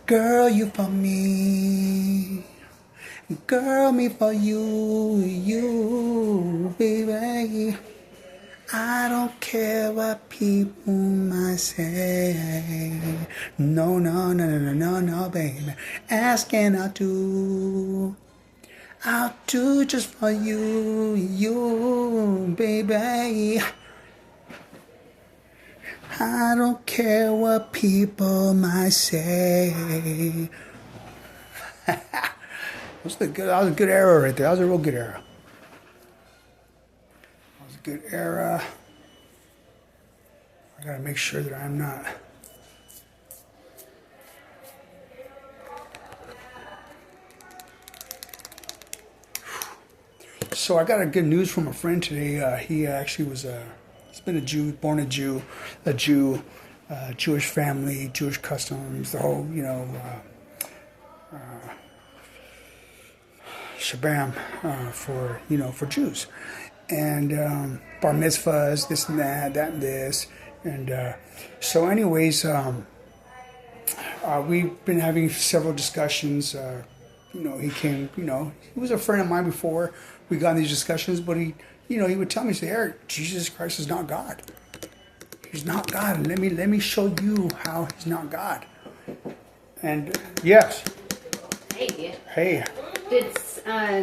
Girl, you for me. Girl, me for you, baby. I don't care what people might say. No, no, no, no, no, no, no, baby. Asking I'll do just for you, baby. I don't care what people might say. That was a good era right there. That was a real good era. That was a good era. I gotta make sure that I'm not. So I got a good news from a friend today. He actually he's been a Jew, born a Jew, Jewish family, Jewish customs, the whole, shabam for Jews, and bar mitzvahs, this and that and this, and so anyways, we've been having several discussions. He came, he was a friend of mine before we got in these discussions, but he would tell me, say, Eric, Jesus Christ is not God. He's not God. And let me show you how he's not God. And yes. Hey. Did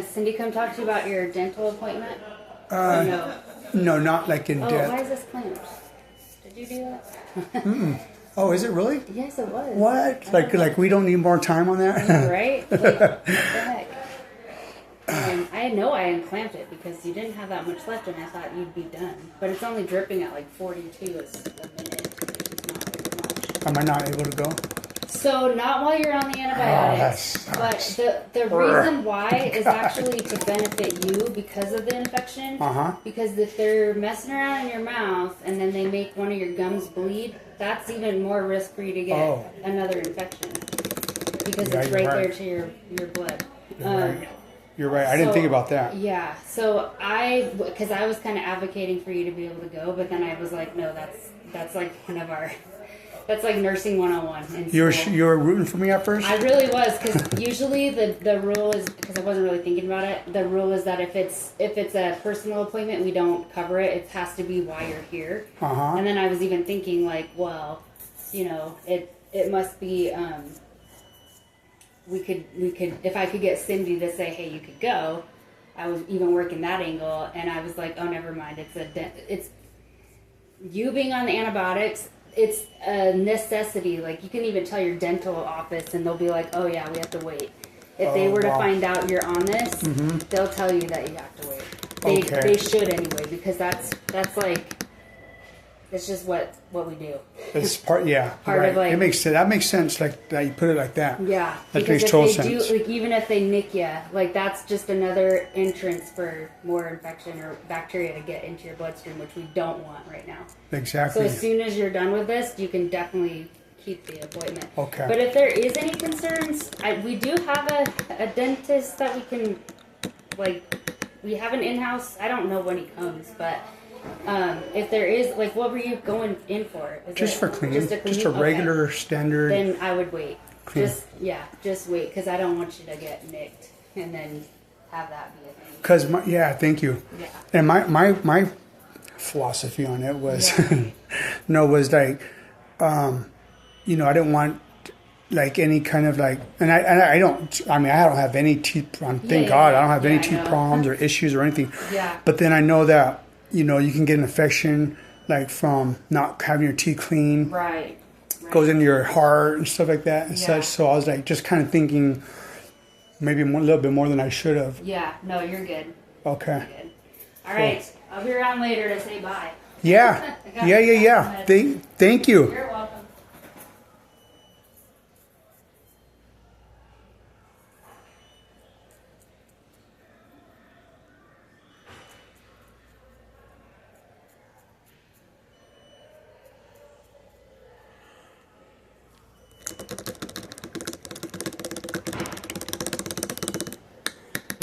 Cindy come talk to you about your dental appointment? No. No, not like in depth. Why is this clamped? Did you do that? Mm-mm. Oh, is it really? Yes, it was. What? Like we don't need more time on that? Right? Like, what the heck? I know I unclamped it because you didn't have that much left, and I thought you'd be done. But it's only dripping at like 42 a minute, which is not very much. Am I not able to go? So not while you're on the antibiotics, but the reason why is actually to benefit you because of the infection. Because if they're messing around in your mouth and then they make one of your gums bleed, that's even more risk for you to get another infection because it's right there to your blood. You're right. I didn't think about that. Yeah. So because I was kind of advocating for you to be able to go, but then I was like, no, that's like one of our. That's like nursing 101. You were rooting for me at first? I really was, because usually the rule is, because I wasn't really thinking about it, the rule is that if it's a personal appointment, we don't cover it. It has to be while you're here. And then I was even thinking like, well, it must be, we could, if I could get Cindy to say, hey, you could go, I was even working that angle, and I was like, oh, never mind. It's you being on the antibiotics. It's a necessity. Like, you can even tell your dental office and they'll be like, oh yeah, we have to wait. If they were to find out you're on this, they'll tell you that you have to wait. They should anyway, because that's like, it's just what we do. It's part of like, it makes sense. That makes sense. Like that you put it like that. Yeah, that makes total sense. Like, even if they nick you, like that's just another entrance for more infection or bacteria to get into your bloodstream, which we don't want right now. Exactly. So as soon as you're done with this, you can definitely keep the appointment. Okay. But if there is any concerns, we do have a dentist that we can, we have an in-house. I don't know when he comes, but. If there is, what were you going in for? Just for cleaning. Just a regular standard. Then I would wait. Clean. Just wait, because I don't want you to get nicked and then have that be a thing. Because thank you. Yeah. And my philosophy on it was, was like, I didn't want any kind of and I don't have any teeth. Thank God I don't have any teeth problems or issues or anything. Yeah. But then I know that. You can get an infection from not having your teeth clean. Right. Goes into your heart and stuff like that and such. So I was just kind of thinking maybe a little bit more than I should have. Yeah. No, you're good. Okay. You're good. All right. I'll be around later to say bye. Yeah. Yeah. Thank you. You're welcome.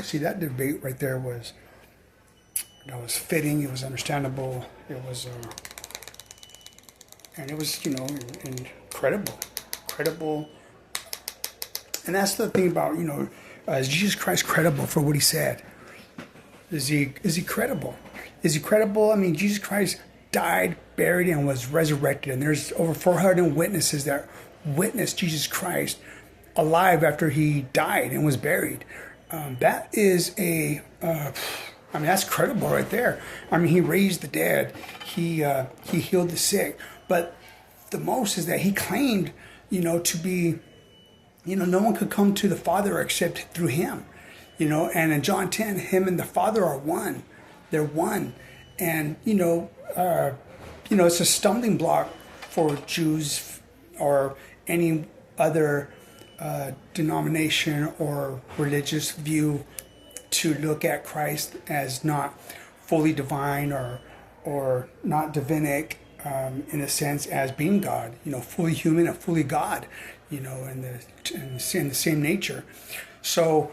See, that debate right there was fitting. It was understandable. It was, and it was, incredible. And that's the thing about, is Jesus Christ credible for what he said? Is he credible? Is he credible? I mean, Jesus Christ died, buried, and was resurrected. And there's over 400 witnesses that witnessed Jesus Christ alive after he died and was buried. That is that's credible right there. I mean, he raised the dead. He healed the sick. But the most is that he claimed, to be, no one could come to the Father except through him. And in John 10, him and the Father are one. They're one. And, it's a stumbling block for Jews or any other denomination or religious view to look at Christ as not fully divine or not divinic in a sense as being God, fully human and fully God, in the same nature. So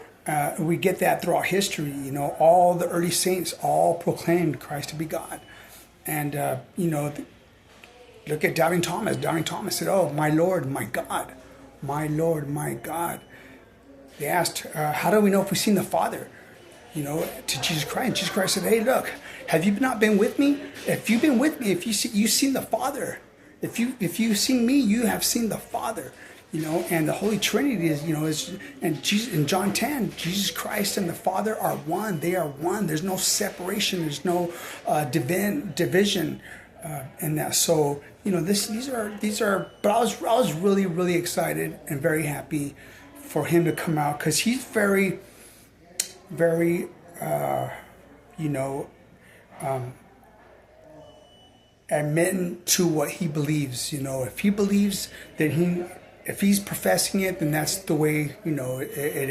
we get that throughout history. All the early saints all proclaimed Christ to be God. And, look at Doubting Thomas. Doubting Thomas said, "Oh, my Lord, my God, my Lord, my God." They asked, how do we know if we've seen the Father? To Jesus Christ. Jesus Christ said, "Hey, look, have you not been with me? If you've been with me, if you've seen the Father. If you've seen me, you have seen the Father." And the Holy Trinity and Jesus, in John 10, Jesus Christ and the Father are one. They are one. There's no separation. There's no division in that. So these are. But I was really, really excited and very happy for him to come out, because he's very, very admitting to what he believes. If he believes that if he's professing it, then that's the way it is.